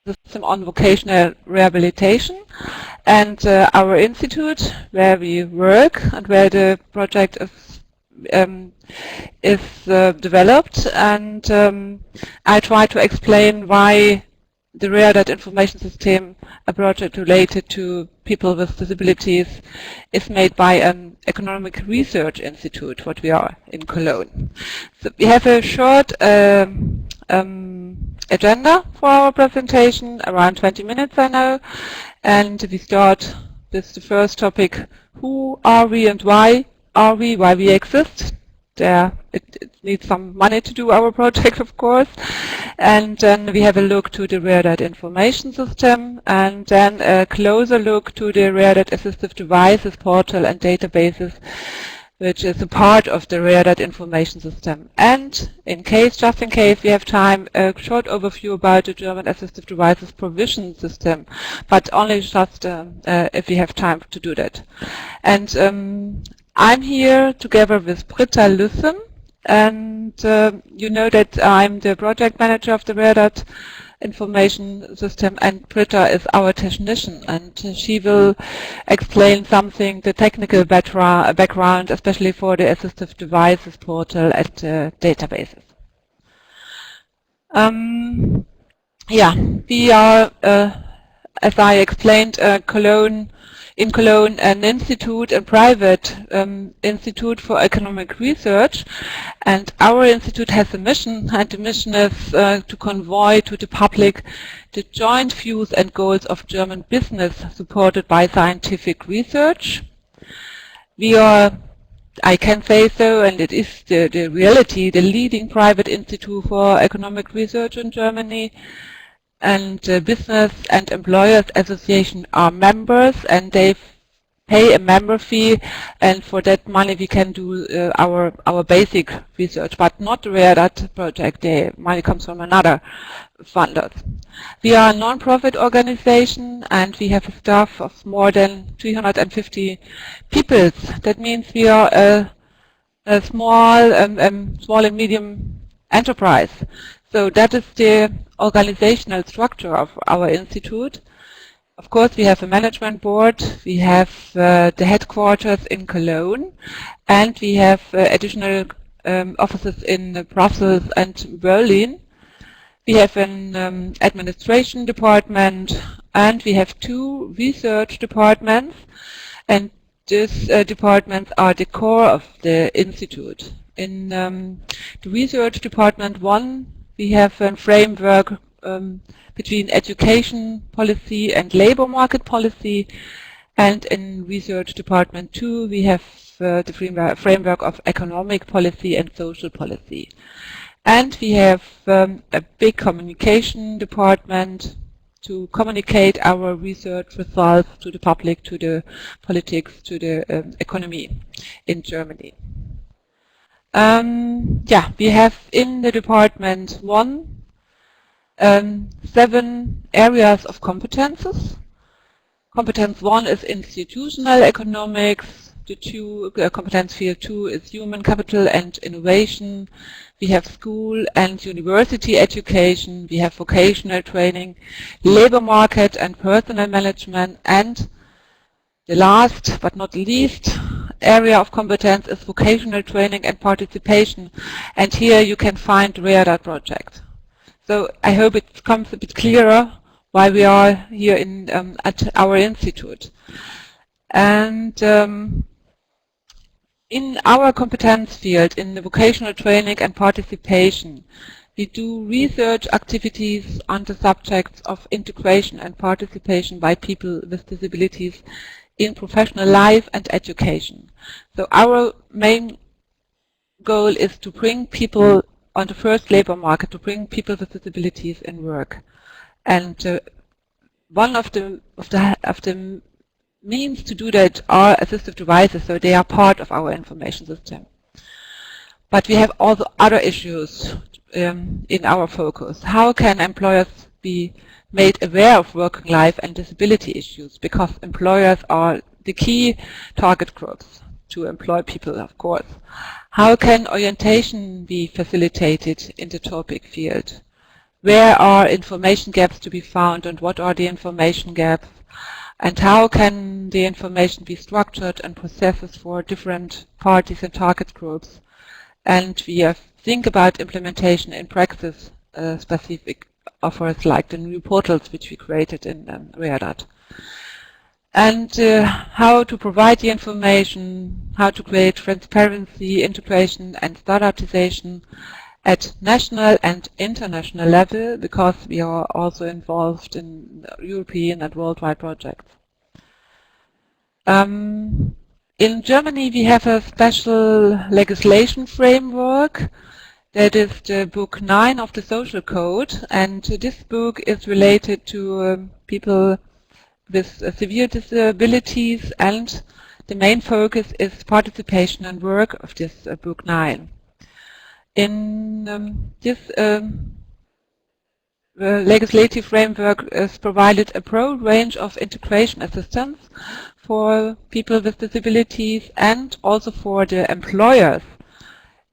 system on vocational rehabilitation, and our institute where we work and where the project is developed, and I try to explain why the Rare Data Information System, a project related to people with disabilities, is made by an economic research institute, what we are in Cologne. So we have a short agenda for our presentation, around 20 minutes I know, and we start with the first topic: who are we and why are we, why we exist. It needs some money to do our project, of course, and then we have a look to the Rare Data Information System, and then a closer look to the Rare Data Assistive Devices portal and databases, which is a part of the Rare Data Information System. And just in case we have time, a short overview about the German Assistive Devices provision system, but only just if we have time to do that. And I'm here together with Britta Lüssen, and you know that I'm the project manager of the Rare Data Information System, and Britta is our technician, and she will explain something, the technical background, especially for the Assistive Devices portal and databases. Yeah, we are, as I explained, in Cologne, an institute, a private institute for economic research, and our institute has a mission, and the mission is to convey to the public the joint views and goals of German business supported by scientific research. We are, I can say so, and it is the reality, the leading private institute for economic research in Germany. And business and employers association are members, and they pay a member fee, and for that money we can do our basic research, but not the Rare Data project. The money comes from another funders. We are a non-profit organization, and we have a staff of more than 350 people. That means we are a small and medium enterprise. So that is the organizational structure of our institute. Of course, we have a management board, we have the headquarters in Cologne, and we have additional offices in Brussels and Berlin. We have an administration department, and we have 2 research departments, and these departments are the core of the institute. In the research department 1, we have a framework between education policy and labor market policy, and in research department 2 we have the framework of economic policy and social policy. And we have a big communication department to communicate our research results to the public, to the politics, to the economy in Germany. Yeah, we have in the department 7 areas of competences. Competence 1 is institutional economics. The competence field 2 is human capital and innovation. We have school and university education. We have vocational training, labor market and personal management, and the last but not least area of competence is vocational training and participation, and here you can find the Rare Data project. So I hope it comes a bit clearer why we are here at our institute. And in our competence field, in the vocational training and participation, we do research activities on the subjects of integration and participation by people with disabilities in professional life and education. So our main goal is to bring people on the first labor market, to bring people with disabilities in work. And one of the means to do that are assistive devices, so they are part of our information system. But we have also other issues in our focus. How can employers be made aware of working life and disability issues? Because employers are the key target groups to employ people, of course. How can orientation be facilitated in the topic field? where are information gaps to be found and what are the information gaps, and how can the information be structured and processed for different parties and target groups. And we think about implementation in practice, specific offers like the new portals which we created in Wirtschaft. And how to provide the information, how to create transparency, integration and standardization at national and international level, because we are also involved in European and worldwide projects. In Germany we have a special legislation framework that is the book 9 of the Social Code, and this book is related to people with severe disabilities, and the main focus is participation and work of this book 9. In this legislative framework is provided a broad range of integration assistance for people with disabilities and also for the employers.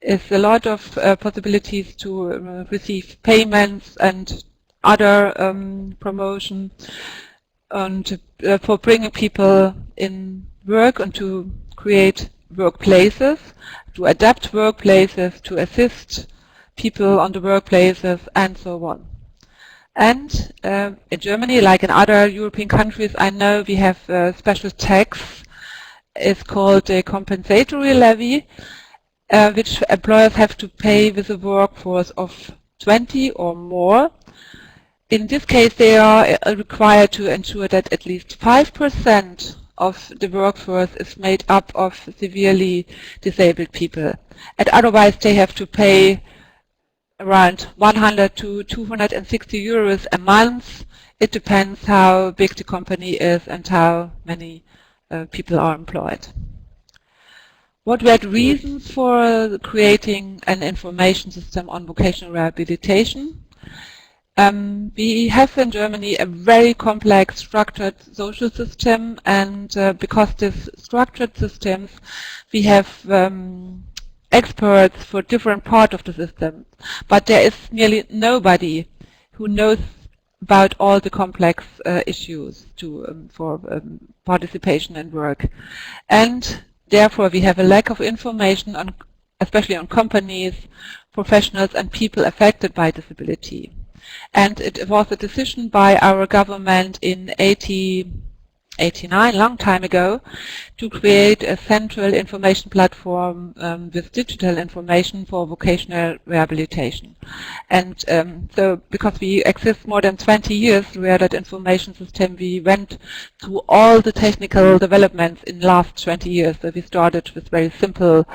It's a lot of possibilities to receive payments and other promotion, and for bringing people in work and to create workplaces, to adapt workplaces, to assist people on the workplaces, and so on. And in Germany, like in other European countries, I know we have a special tax. It's called a compensatory levy, which employers have to pay with a workforce of 20 or more. In this case, they are required to ensure that at least 5% of the workforce is made up of severely disabled people. And otherwise, they have to pay around 100 to 260 euros a month. It depends how big the company is and how many people are employed. What were the reasons for creating an information system on vocational rehabilitation? We have in Germany a very complex structured social system, and because this structured systems, we have experts for different parts of the system, but there is nearly nobody who knows about all the complex issues for participation and work. And therefore we have a lack of information, on, especially on companies, professionals and people affected by disability. And it was a decision by our government in 1989, long time ago, to create a central information platform with digital information for vocational rehabilitation. And so because we exist more than 20 years, we had that information system, we went through all the technical developments in the last 20 years. So we started with very simple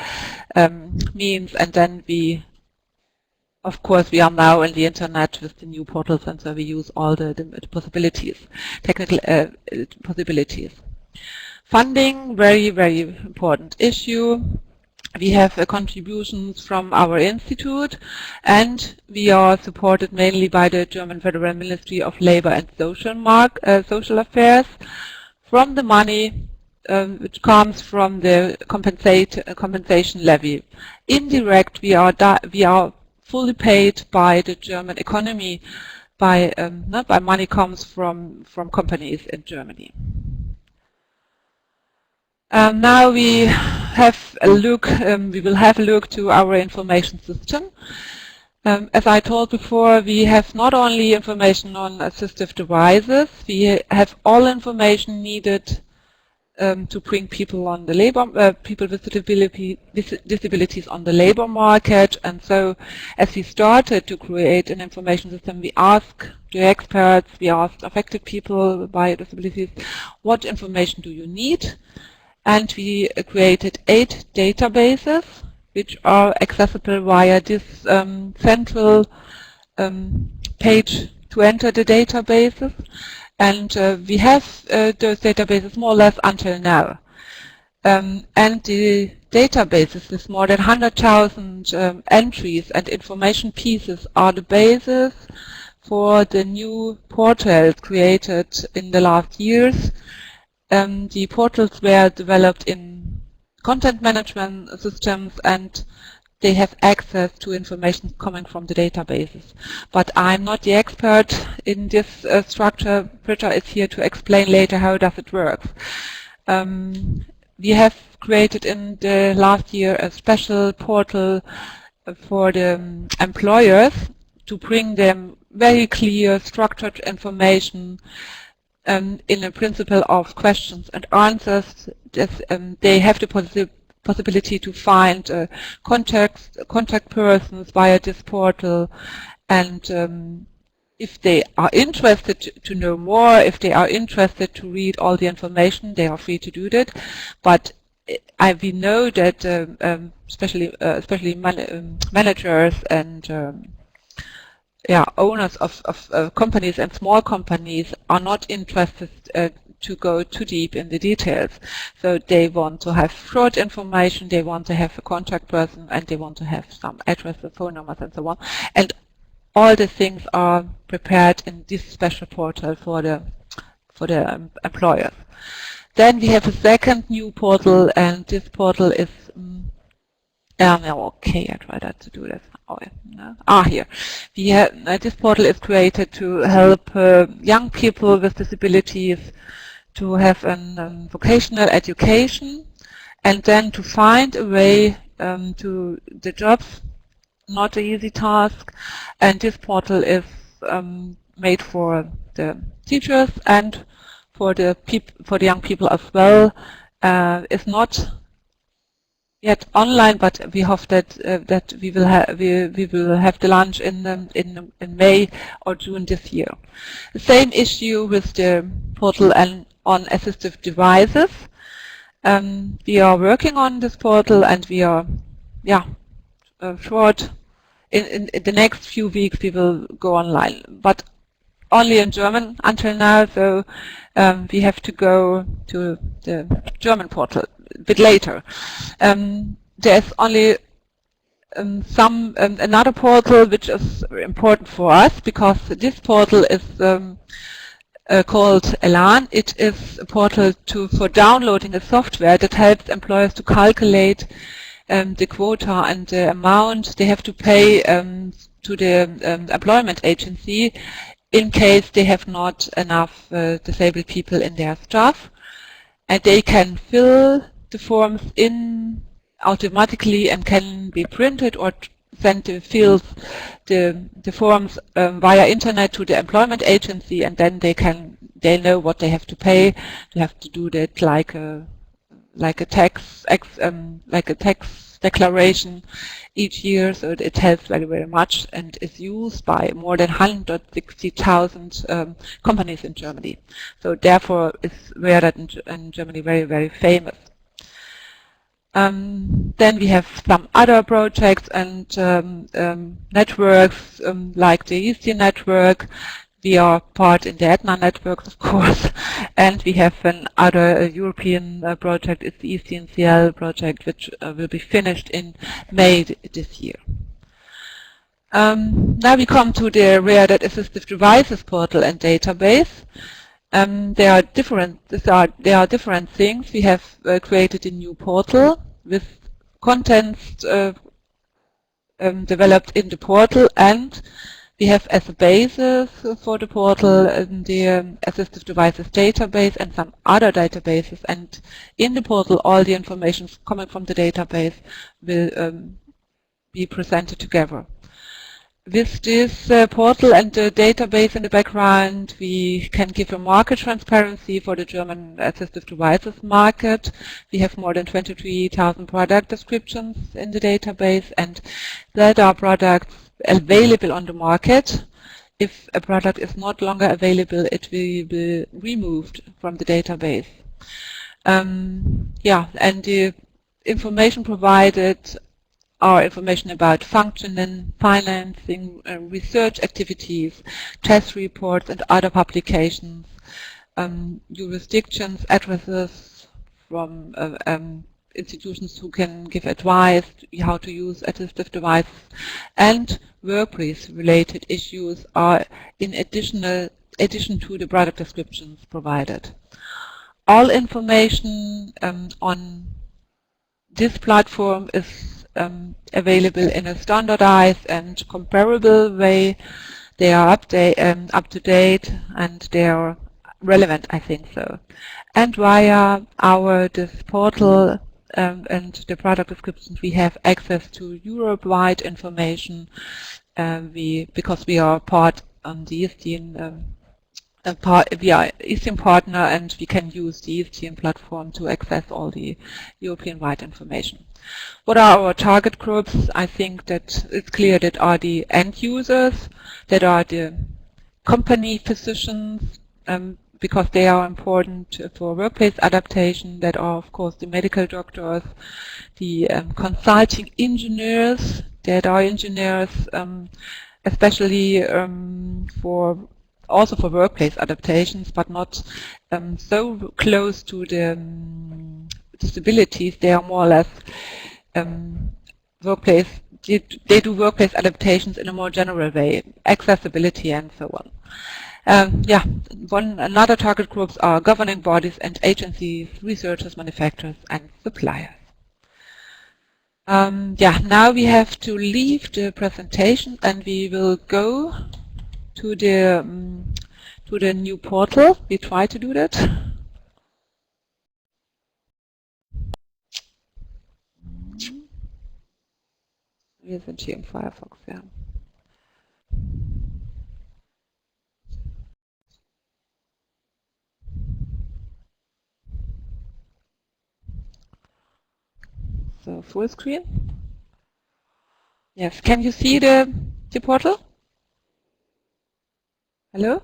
means, and then we, of course, we are now in the internet with the new portals, and so we use all the possibilities, technical possibilities. Funding, very, very important issue. We have contributions from our institute, and we are supported mainly by the German Federal Ministry of Labor and Social Affairs from the money which comes from the compensation levy. Indirect, we are fully paid by the German economy, by money comes from companies in Germany. Now we have a look. We will have a look to our information system. As I told before, we have not only information on assistive devices. We have all information needed to bring people on the people with disabilities on the labor market. And so, as we started to create an information system, we asked the experts, we asked affected people by disabilities, what information do you need? And we created 8 databases, which are accessible via this central page to enter the databases. And we have those databases more or less until now. And the databases with more than 100,000 entries and information pieces are the basis for the new portals created in the last years. The portals were developed in content management systems, and they have access to information coming from the databases. But I'm not the expert in this structure. Britta is here to explain later how does it work. We have created in the last year a special portal for the employers to bring them very clear, structured information in a principle of questions and answers. They have the possibility to find contact persons via this portal, and if they are interested to know more, if they are interested to read all the information, they are free to do that. But we know that especially managers and owners of companies and small companies are not interested to go too deep in the details. So they want to have short information, they want to have a contact person, and they want to have some addresses, phone numbers, and so on. And all the things are prepared in this special portal for the employers. Then we have a second new portal, and this portal is okay, I try to do this. Here. We have, this portal is created to help young people with disabilities to have a vocational education, and then to find a way to the jobs. Not an easy task, and this portal is made for the teachers and for the young people as well. It's not yet online, but we hope that we will have the launch in May or June this year. The same issue with the portal on assistive devices. We are working on this portal, and we are short. In the next few weeks we will go online, but only in German until now, so we have to go to the German portal a bit later. There's only another portal which is important for us, because this portal is called Elan. It is a portal for downloading a software that helps employers to calculate the quota and the amount they have to pay to the employment agency in case they have not enough disabled people in their staff. And they can fill the forms in automatically and can be printed or send the fields, the forms via internet to the employment agency, and then they know what they have to pay. They have to do that like a tax declaration each year, so it helps very, very much and is used by more than 160,000 companies in Germany. So therefore it's in Germany very, very famous. Then we have some other projects and networks like the ETNA network. We are part in the ETNA network, of course, and we have another European project. It's the ECNCL project, which will be finished in May this year. Now we come to the Rare Dead Assistive Devices portal and database. There are different things. We have created a new portal with contents developed in the portal, and we have as a basis for the portal the Assistive Devices database and some other databases, and in the portal all the information coming from the database will be presented together. With this portal and the database in the background, we can give a market transparency for the German assistive devices market. We have more than 23,000 product descriptions in the database, and that are products available on the market. If a product is not longer available, it will be removed from the database. And the information provided are information about functioning, financing, research activities, test reports and other publications, jurisdictions, addresses from institutions who can give advice how to use assistive devices, and workplace related issues are in addition to the product descriptions provided. All information on this platform is available in a standardized and comparable way. They are up to date, and they are relevant, I think so. And via this portal and the product descriptions, we have access to Europe-wide information. Because we are part on the ETN we are ETN partner, and we can use the ETN platform to access all the European-wide information. What are our target groups? I think that it's clear that are the end users, that are the company physicians, because they are important for workplace adaptation, that are of course the medical doctors, the consulting engineers, that are engineers especially also for workplace adaptations, but not so close to the disabilities. They are more or less they do workplace adaptations in a more general way, accessibility and so on. Yeah, another target groups are governing bodies and agencies, researchers, manufacturers and suppliers. Yeah, now we have to leave the presentation and we will go to the new portal. We try to do that. Wir sind hier im Firefox, ja. So full screen. Yes, can you see the portal? Hello?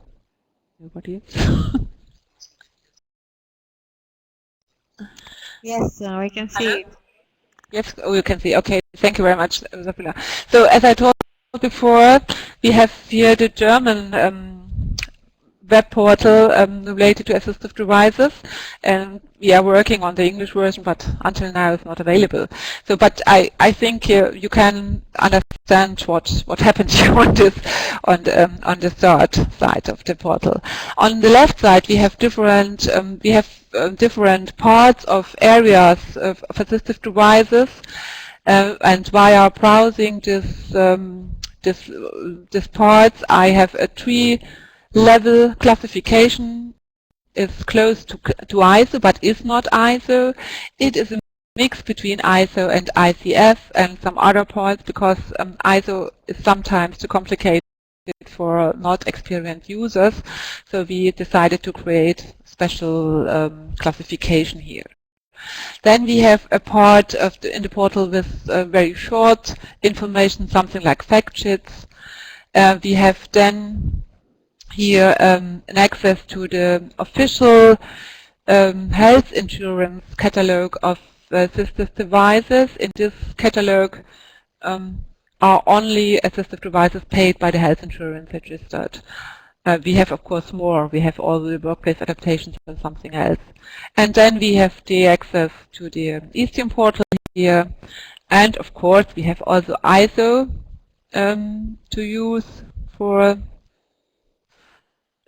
Nobody else? Yes, we can see it. Yes, oh, you can see. Okay, thank you very much, Sabina. So as I told before, we have here the German web portal related to assistive devices, and we are working on the English version, but until now it's not available. So, but I think you can understand what happens here on the third side of the portal. On the left side, we have different different parts of areas of assistive devices, and via browsing this parts, I have a level classification. Is close to ISO, but is not ISO. It is a mix between ISO and ICF and some other parts, because ISO is sometimes too complicated for not experienced users. So we decided to create special classification here. Then we have a part in the portal with very short information, something like fact sheets. We have then here an access to the official health insurance catalog of assistive devices. In this catalog are only assistive devices paid by the health insurance registered. We have, of course, more. We have all the workplace adaptations and something else. And then we have the access to the ETN portal here. And, of course, we have also ISO to use for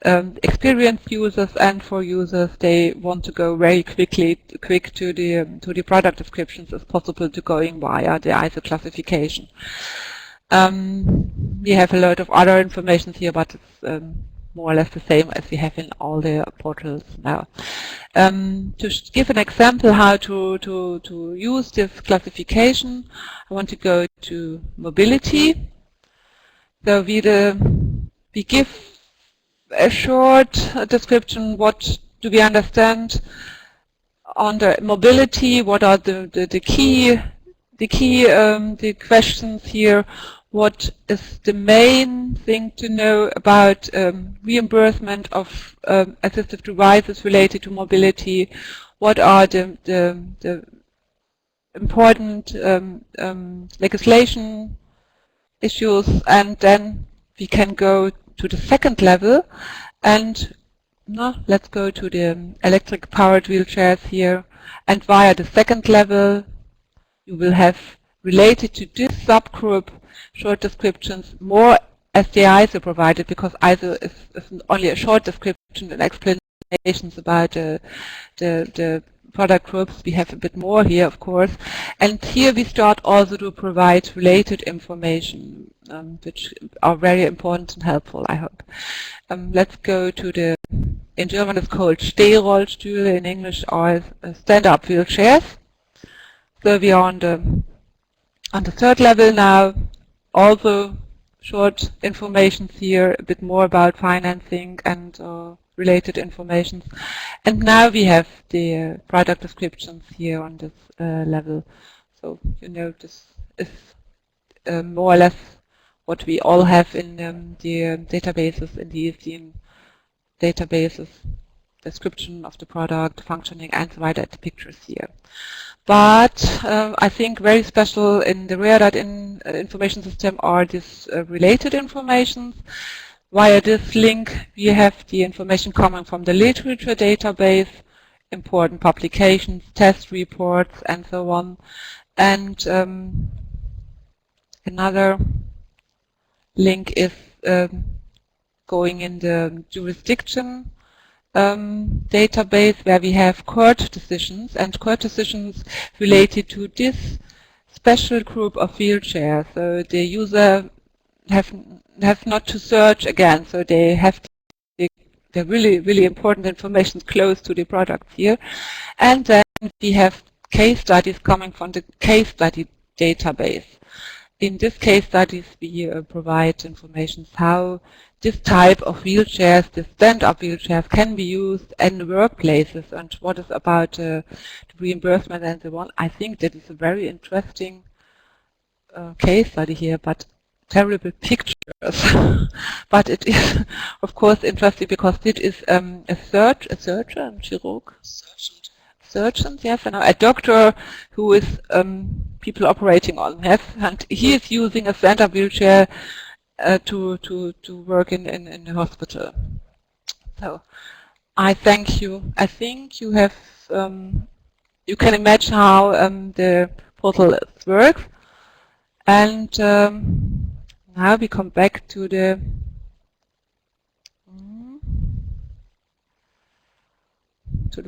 experienced users, and for users they want to go very quick to the product descriptions as possible, to going via the ISO classification. We have a lot of other information here, but it's more or less the same as we have in all the portals now. To give an example how to use this classification, I want to go to mobility. So we give a short description. What do we understand under mobility? What are the key questions here? What is the main thing to know about reimbursement of assistive devices related to mobility? What are the important legislation issues? And then we can go to the second level, and let's go to the electric powered wheelchairs here. And via the second level, you will have related to this subgroup short descriptions, more as the ISO provided, because ISO is only a short description and explanations about the product groups. We have a bit more here, of course. And here we start also to provide related information, which are very important and helpful, I hope. Let's go to the, in German it's called Stehrollstühle, in English are stand-up wheelchairs. So we are on the third level now. Also short information here, a bit more about financing and related information. And now we have the product descriptions here on this level. So you know this is more or less what we all have in the databases, in the ESDN databases, description of the product, functioning, and so weiter, the pictures here. But I think very special in the READAT information system are these related information. Via this link we have the information coming from the literature database, important publications, test reports, and so on. And another link is going in the jurisdiction database, where we have court decisions, and court decisions related to this special group of wheelchairs. So the user have not to search again, so they have the really important information close to the products here. And then we have case studies coming from the case study database. In this case studies we provide information how this type of wheelchairs, the stand-up wheelchairs, can be used in workplaces, and what is about the reimbursement and so on. I think that is a very interesting case study here, but terrible pictures. But it is, of course, interesting because it is a surgeon, surgeon, yes, and a doctor who is people operating on, yes, and he is using a stand-up wheelchair to work in the hospital. So I thank you. I think you have you can imagine how the portal works. And now we come back to the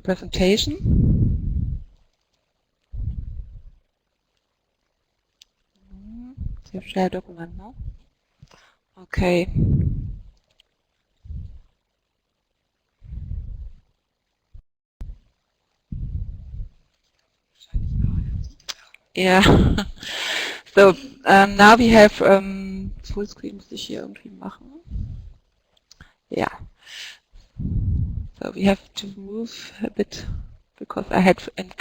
presentation. Share document now. Okay. Yeah. So now we have full screen, muss ich hier irgendwie machen. Yeah. So we have to move a bit because I had, in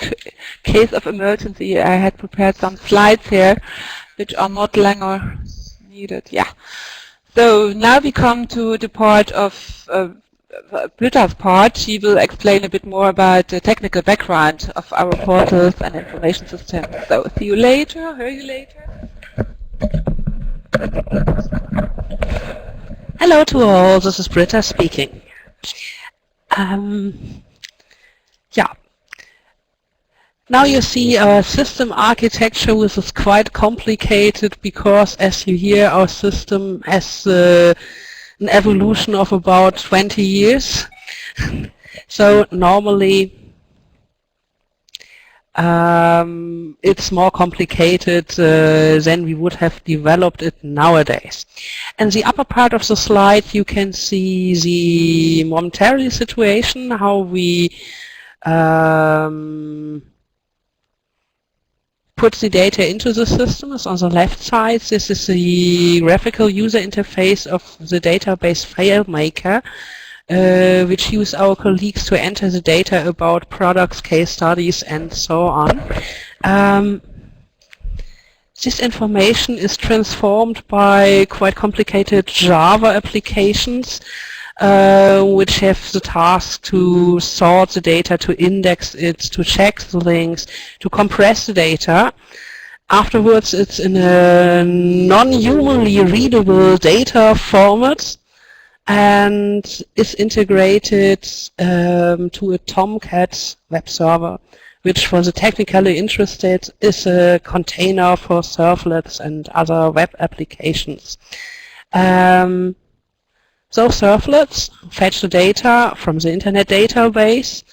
case of emergency, I had prepared some slides here which are not longer needed. Yeah. So now we come to the part of Britta's part. She will explain a bit more about the technical background of our portals and information systems. So see you later, hear you later. Hello to all, this is Britta speaking. Yeah. Now you see our system architecture, which is quite complicated because, as you hear, our system has an evolution of about 20 years. So normally it's more complicated than we would have developed it nowadays. In the upper part of the slide you can see the momentary situation, how we put the data into the system. Is on the left side. This is the graphical user interface of the database FileMaker, which use our colleagues to enter the data about products, case studies, and so on. This information is transformed by quite complicated Java applications, which have the task to sort the data, to index it, to check the links, to compress the data. Afterwards, it's in a non-humanly readable data format and is integrated to a Tomcat web server, which for the technically interested is a container for servlets and other web applications. Those servlets fetch the data from the internet database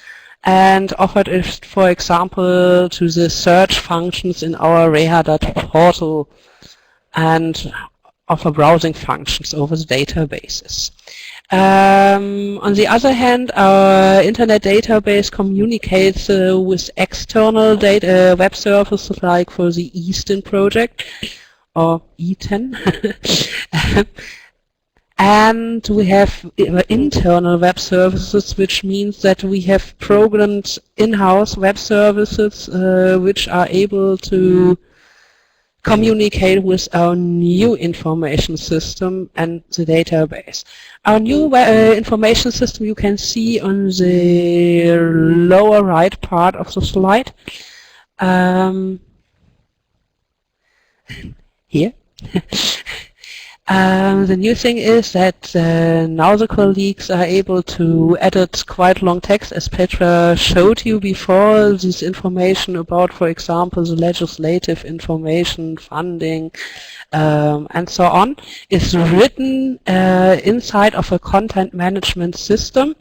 and offered it, for example, to the search functions in our reha.portal portal and offer browsing functions over the databases. On the other hand, our internet database communicates with external data web services like for the Eastern project or ETN. And we have internal web services, which means that we have programmed in-house web services which are able to communicate with our new information system and the database. Our new information system you can see on the lower right part of the slide. Here. The new thing is that now the colleagues are able to edit quite long text, as Petra showed you before. This information about, for example, the legislative information, funding, and so on, is written inside of a content management system.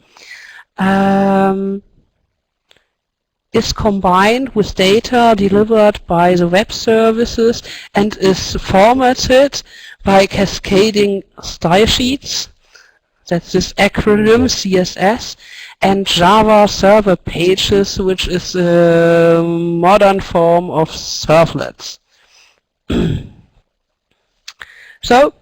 Is combined with data delivered by the web services and is formatted by cascading style sheets, that's this acronym CSS, and Java server pages, which is a modern form of servlets. So,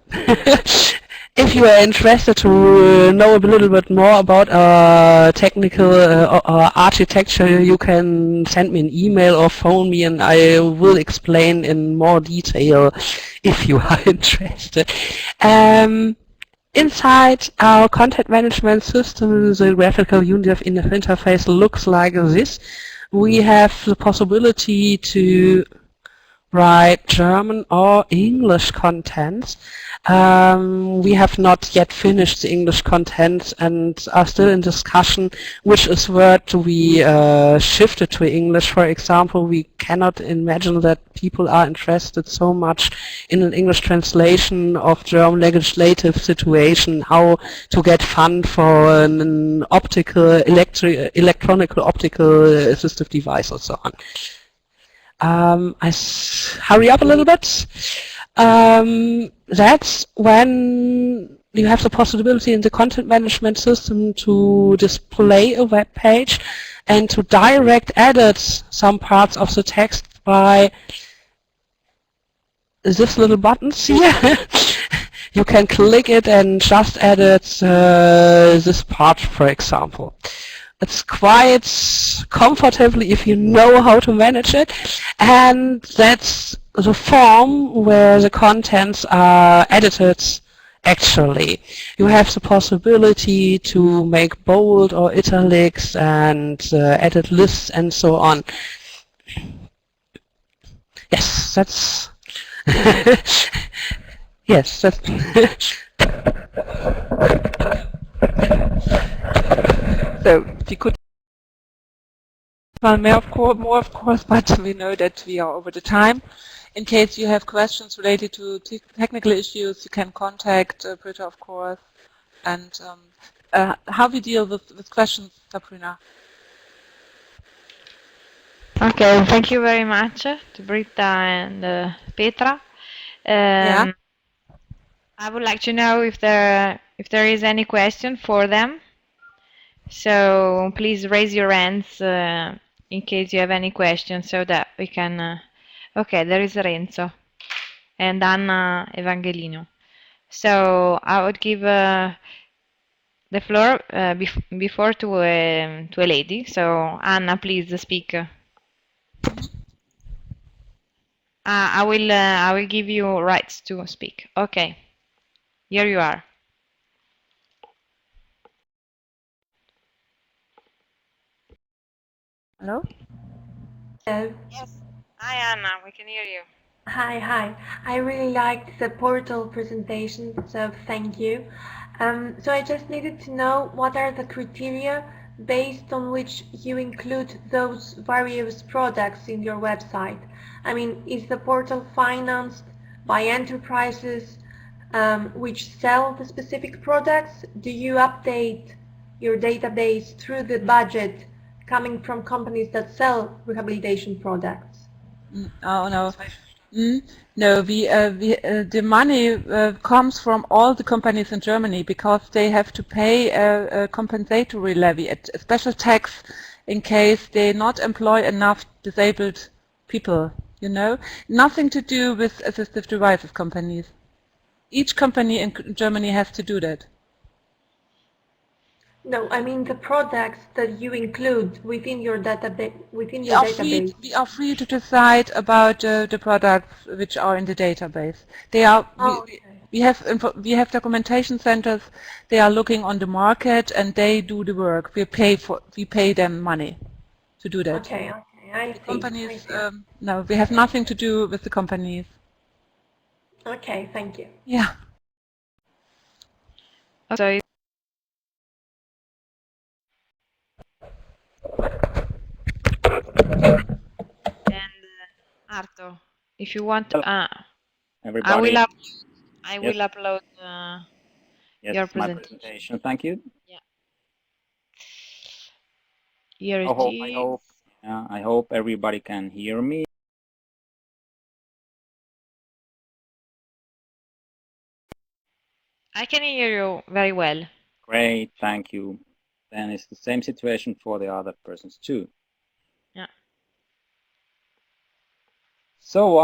if you are interested to know a little bit more about our technical architecture, you can send me an email or phone me and I will explain in more detail if you are interested. Inside our content management system, the graphical unit of interface looks like this. We have the possibility to write German or English contents. We have not yet finished the English content and are still in discussion which is word we shifted to English. For example, we cannot imagine that people are interested so much in an English translation of German legislative situation, how to get fund for an optical, electronic optical assistive device or so on. Hurry up a little bit. That's when you have the possibility in the content management system to display a web page and to direct edit some parts of the text by this little buttons here. You can click it and just edit this part, for example. It's quite comfortably if you know how to manage it, and that's the form where the contents are edited actually. You have the possibility to make bold or italics and edit lists and so on. Yes, that's... yes, that's... So, if you could more of course, but we know that we are over the time. In case you have questions related to technical issues, you can contact Britta, of course. And how we deal with questions, Sabrina? Okay, thank you very much to Britta and Petra. Yeah. I would like to know if there is any question for them. So please raise your hands in case you have any questions so that we can... okay, there is Renzo and Anna Evangelino. So I would give the floor before to a lady. So Anna, please speak. I will give you rights to speak. Okay, here you are. Hello? Hello. Yes. Hi Anna, we can hear you. Hi. I really liked the portal presentation, so thank you. So I just needed to know what are the criteria based on which you include those various products in your website. I mean, is the portal financed by enterprises which sell the specific products? Do you update your database through the budget coming from companies that sell rehabilitation products? Oh no. No, the money comes from all the companies in Germany because they have to pay a compensatory levy, a special tax, in case they not employ enough disabled people, you know. Nothing to do with assistive devices companies. Each company in Germany has to do that. No, I mean the products that you include within your database. Database. We are free to decide about the products which are in the database. They are Oh, okay. we have documentation centers. They are looking on the market and they do the work. We pay them money to do that. Okay, I see. Companies, no, we have nothing to do with the companies. Okay, thank you. Yeah. So and Arto, if you want, Everybody, I yes, will upload yes, your my presentation. presentation. Thank you. Yeah. Here I it hope, I is. hope, I hope everybody can hear me. I can hear you very well. Great, thank you. Then it's the same situation for the other persons too. Yeah. So,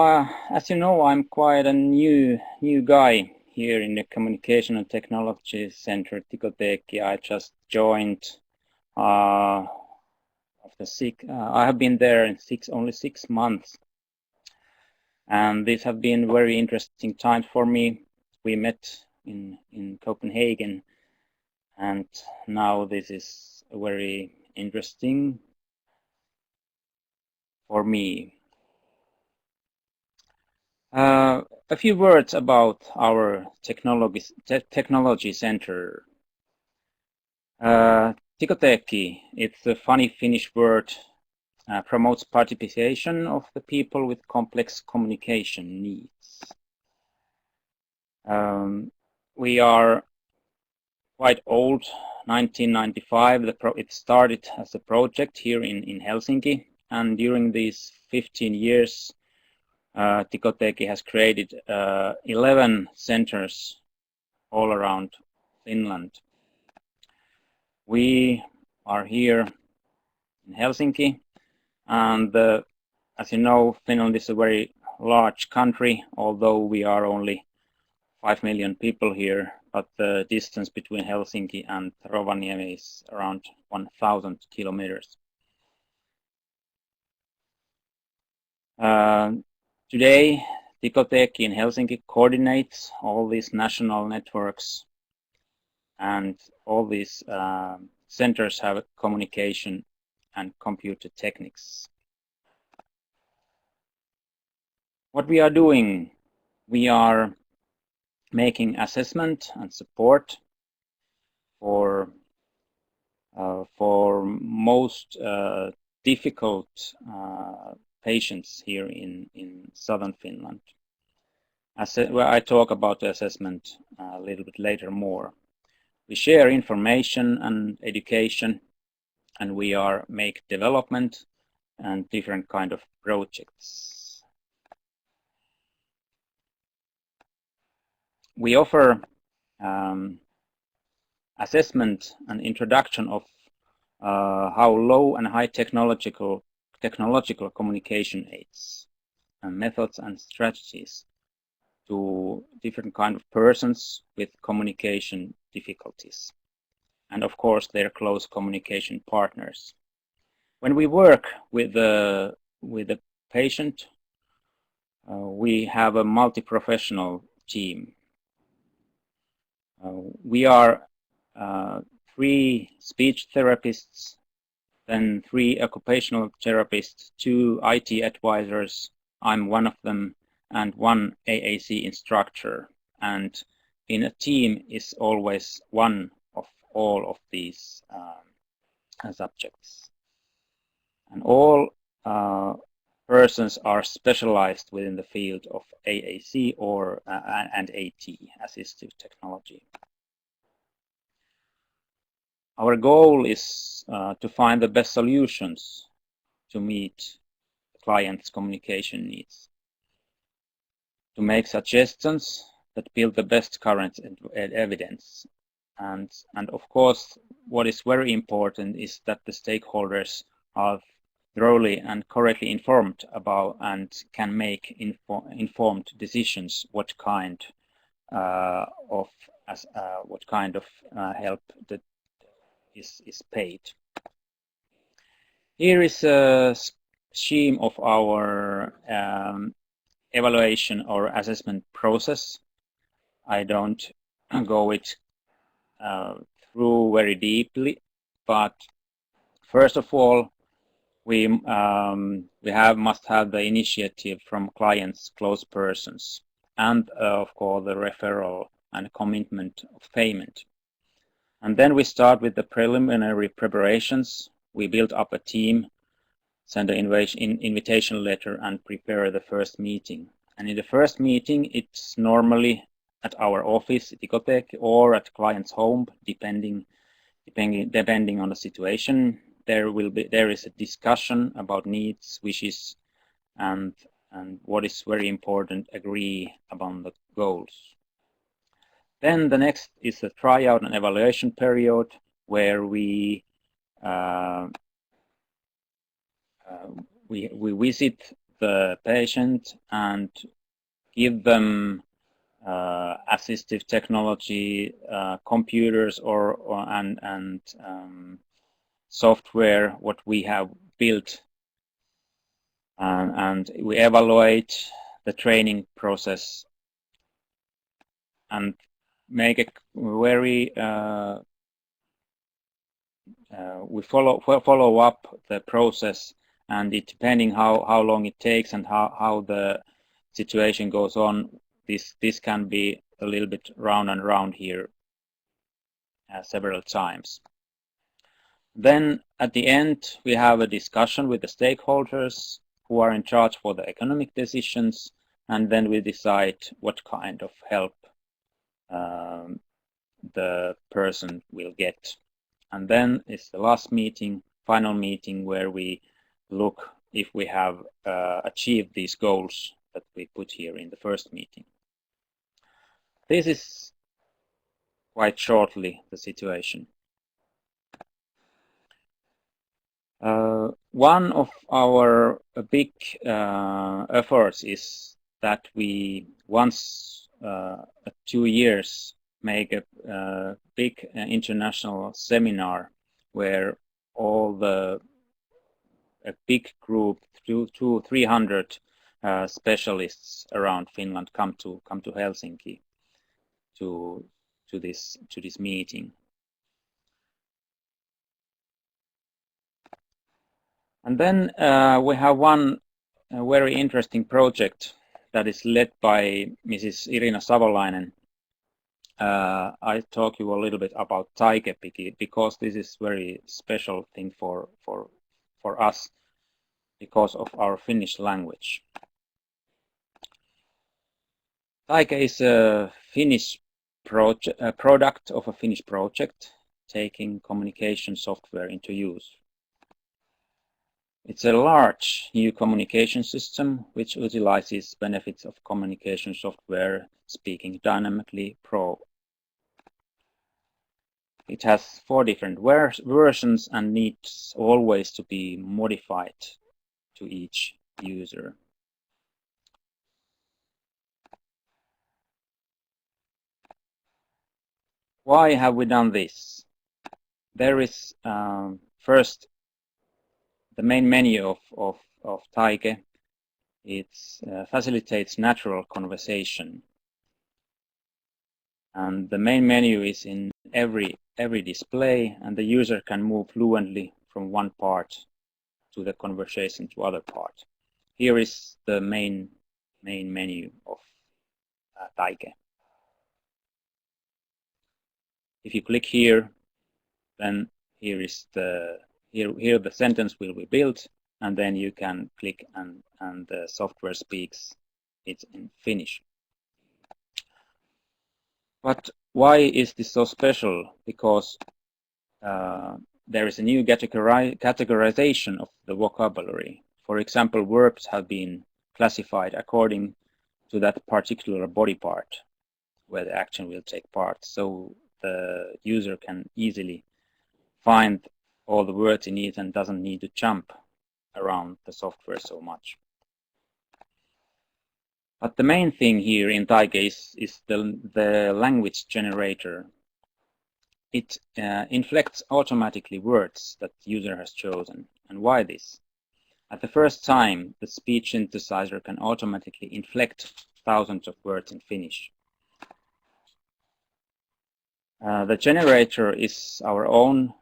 as you know, I'm quite a new guy here in the Communication and Technology Center, Tikoteki. I just joined after I have been there in only 6 months, and these have been very interesting times for me. We met in Copenhagen, and now this is very interesting for me. A few words about our technology center. Tikoteki, it's a funny Finnish word, promotes participation of the people with complex communication needs. We are quite old, 1995. It started as a project here in Helsinki, and during these 15 years, Tikoteki has created 11 centers all around Finland. We are here in Helsinki, and as you know, Finland is a very large country, although we are only 5 million people here, but the distance between Helsinki and Rovaniemi is around 1,000 kilometers. Today, Tikoteki in Helsinki coordinates all these national networks, and all these centers have communication and computer techniques. What we are doing, we are making assessment and support for most difficult patients here in southern Finland. I talk about the assessment a little bit later more. We share information and education, and we make development and different kind of projects. We offer assessment and introduction of how low and high technological communication aids and methods and strategies to different kind of persons with communication difficulties, and of course their close communication partners. When we work with the patient, we have a multi-professional team. We are 3 speech therapists, then 3 occupational therapists, 2 IT advisors, I'm one of them, and 1 AAC instructor. And in a team is always one of all of these subjects. And all persons are specialized within the field of AAC or and AT, assistive technology. Our goal is to find the best solutions to meet the client's communication needs, to make suggestions that build the best current evidence. And of course, what is very important is that the stakeholders are thoroughly and correctly informed about and can make informed decisions what kind of help that is paid. Here is a scheme of our evaluation or assessment process. I don't go it through very deeply, but first of all, we must have the initiative from clients' close persons, and of course the referral and commitment of payment. And then we start with the preliminary preparations. We build up a team, send an invitation letter, and prepare the first meeting. And in the first meeting, it's normally at our office, Ticotec, or at client's home, depending on the situation. There is a discussion about needs, wishes, and what is very important, agree upon the goals. Then the next is the tryout and evaluation period, where we visit the patient and give them assistive technology, computers and software what we have built, and we evaluate the training process and make a very we follow up the process, and it depending how long it takes and how the situation goes on, this can be a little bit round and round here several times. Then at the end we have a discussion with the stakeholders who are in charge for the economic decisions, and then we decide what kind of help the person will get. And then it's the last meeting, final meeting, where we look if we have achieved these goals that we put here in the first meeting. This is quite shortly the situation. One of our big efforts is that we once 2 years make a big international seminar where a big group, 200-300 specialists around Finland come to Helsinki to this meeting. And then we have one very interesting project that is led by Mrs. Irina Savolainen. I talk you a little bit about Taike because this is very special thing for us because of our Finnish language. Taike is a Finnish product of a Finnish project taking communication software into use. It's a large new communication system which utilizes benefits of communication software speaking dynamically pro. It has 4 different versions and needs always to be modified to each user. Why have we done this? There is first the main menu of Taike. It facilitates natural conversation, and the main menu is in every display, and the user can move fluently from one part to the conversation to other part. Here is the main menu of Taike. If you click here, then here the sentence will be built, and then you can click and the software speaks it in Finnish. But why is this so special? Because there is a new categorization of the vocabulary. For example, verbs have been classified according to that particular body part where the action will take part, so the user can easily find all the words in it and doesn't need to jump around the software so much. But the main thing here in Taige is the language generator. It inflects automatically words that the user has chosen. And why this? At the first time, the speech synthesizer can automatically inflect thousands of words in Finnish. The generator is our own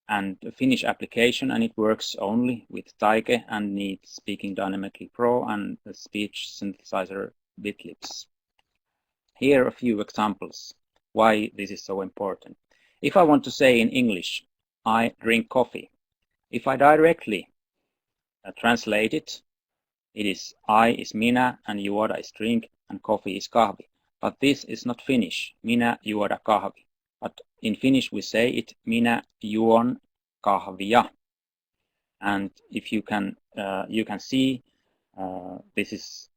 and a Finnish application, and it works only with Taige and needs Speaking Dynamically Pro and the speech synthesizer Bitlips. Here are a few examples why this is so important. If I want to say in English, I drink coffee, if I directly translate it, it is I is minä and juoda is drink and coffee is kahvi. But this is not Finnish, minä juoda kahvi. But in Finnish we say it minä juon kahvia. And if you can see this is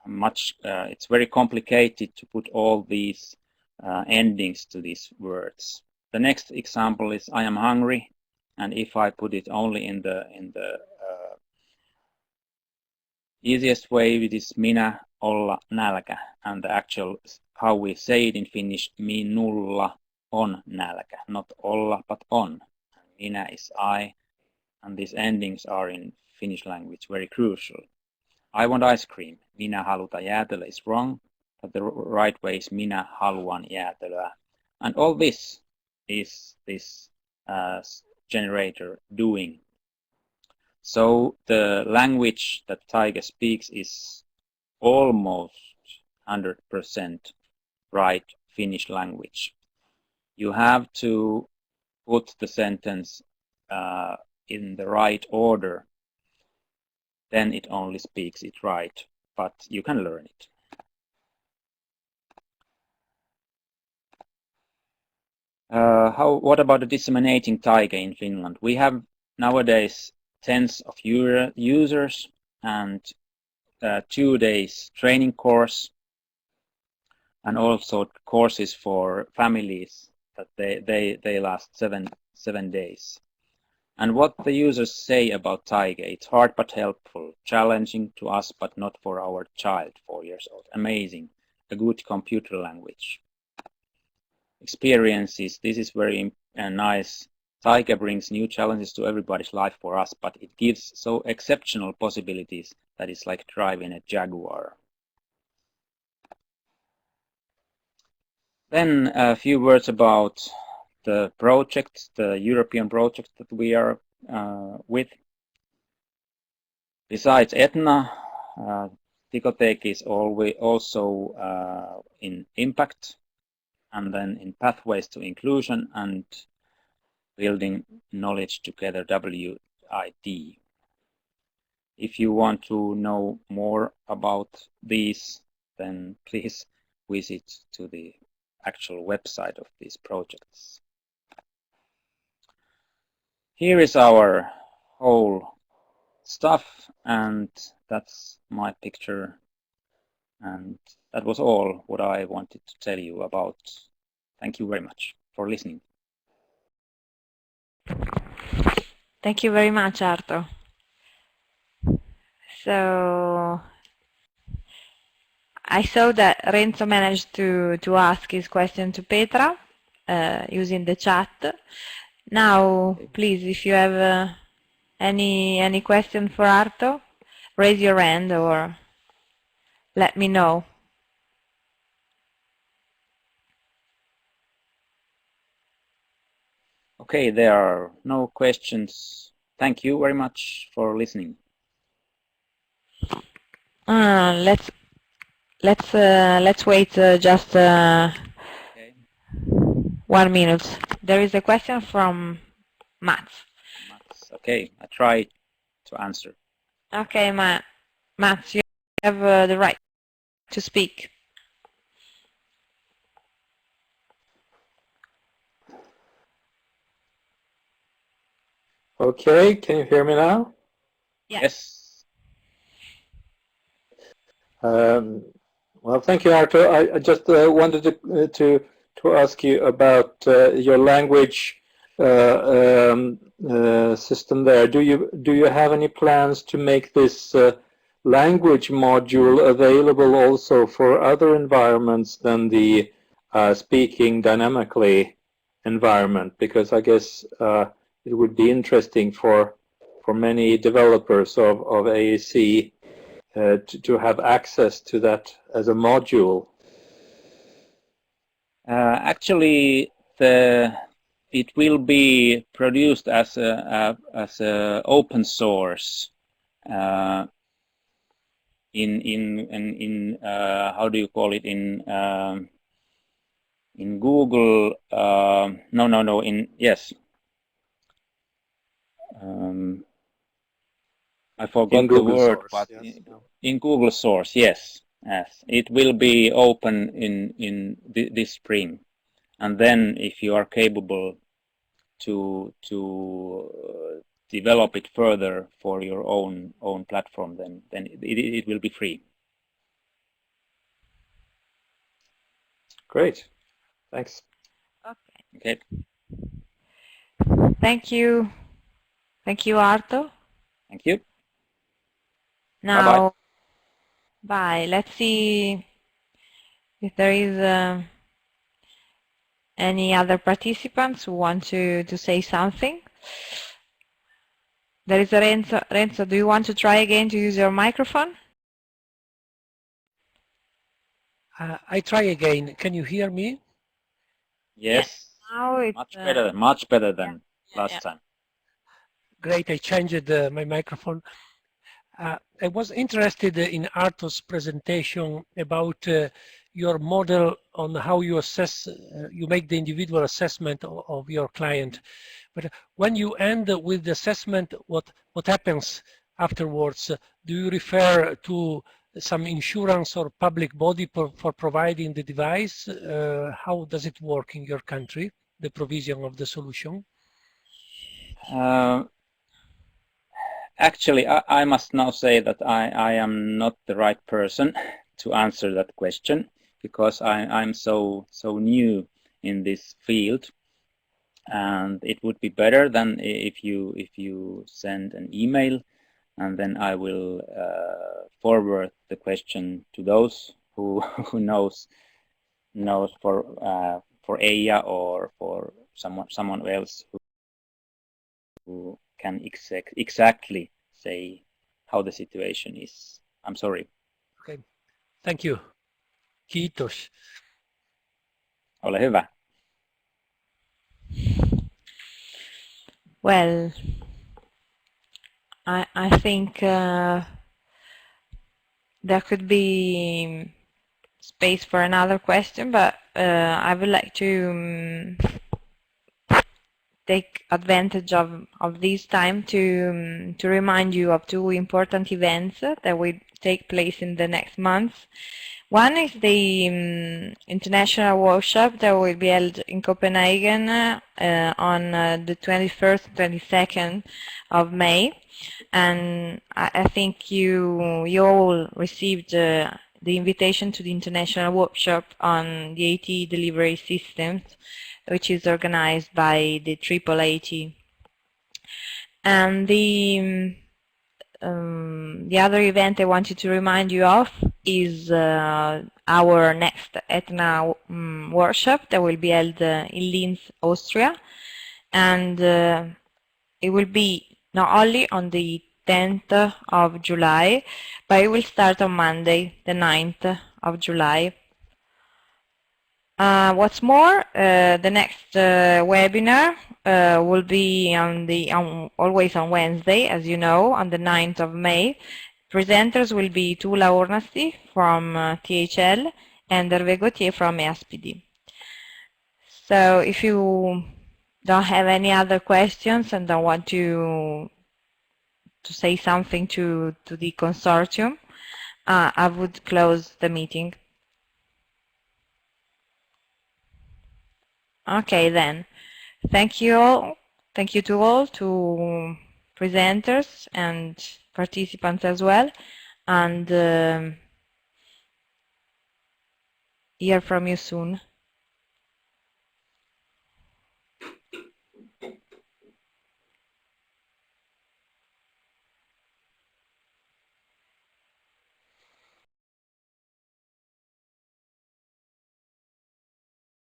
much it's very complicated to put all these endings to these words. The next example is I am hungry, and if I put it only in the easiest way, it is minä olla nälkä, and the actual how we say it in Finnish, minulla on nälkä, not olla but on. Minä is I, and these endings are in Finnish language very crucial. I want ice cream, minä haluta jäätelö is wrong, but the right way is minä haluan jäätelöä. And all this is this generator doing. So the language that Taige speaks is almost 100% right Finnish language. You have to put the sentence in the right order, then it only speaks it right, but you can learn it. What about the disseminating Taige in Finland? We have nowadays tens of users and 2 days training course, and also courses for families that they last seven days. And what the users say about Taige, it's hard but helpful, challenging to us but not for our child, 4 years old. Amazing, a good computer language. Experiences, this is very nice. Taige brings new challenges to everybody's life for us, but it gives so exceptional possibilities that it's like driving a Jaguar. Then a few words about the project, the European project that we are with. Besides ETNA, Ticotec is also in impact, and then in pathways to inclusion and building knowledge together, WIT. If you want to know more about these, then please visit to the actual website of these projects. Here is our whole stuff, and that's my picture, and that was all what I wanted to tell you about. Thank you very much for listening. Thank you very much, Arto. So I saw that Renzo managed to ask his question to Petra using the chat. Now, please, if you have any question for Arto, raise your hand or let me know. Okay, there are no questions. Thank you very much for listening. Let's wait just Okay. 1 minute. There is a question from Mats. Okay, I try to answer. Okay, Mats, you have the right to speak. Okay, can you hear me now? Yes. Well, thank you, Arto. I just wanted to ask you about your language system there. Do you have any plans to make this language module available also for other environments than the speaking dynamically environment? Because I guess it would be interesting for many developers of AAC to have access to that as a module. Actually, it will be produced as a open source in how do you call it in Google? I forgot the word, source, but yes. In Google source, yes, it will be open in this spring, and then if you are capable to develop it further for your own platform, then it will be free. Great, thanks. Okay. Thank you, Arto. Thank you. Now, bye. Let's see if there is any other participants who want to say something. There is Renzo. Renzo, do you want to try again to use your microphone? I try again. Can you hear me? Yes. Now it's much better than last time. Great. I changed my microphone. I was interested in Arto's presentation about your model on how you assess, you make the individual assessment of your client. But when you end with the assessment, what happens afterwards? Do you refer to some insurance or public body for providing the device? How does it work in your country, the provision of the solution? Actually, I must now say that I am not the right person to answer that question, because I'm so new in this field, and it would be better than if you send an email, and then I will forward the question to those who knows for EIA or for someone else who can exactly say how the situation is. I'm sorry. Okay, thank you. Kiitos. Ole hyvä. Well, I think there could be space for another question, but I would like to take advantage of this time to remind you of two important events that will take place in the next month. One is the international workshop that will be held in Copenhagen on the 21st and 22nd of May, and I think you all received the invitation to the international workshop on the AT delivery systems, which is organized by the AAAT. And the other event I wanted to remind you of is our next ETNA workshop that will be held in Linz, Austria, and it will be not only on the 10th of July, but it will start on Monday, the 9th of July. What's more, the next webinar will be always on Wednesday, as you know, on the 9th of May. Presenters will be Tula Ornasti from THL and Hervé Gauthier from ESPD. So if you don't have any other questions and don't want to say something to the consortium, I would close the meeting. Okay then. Thank you all Thank you to all, to presenters and participants as well, and hear from you soon.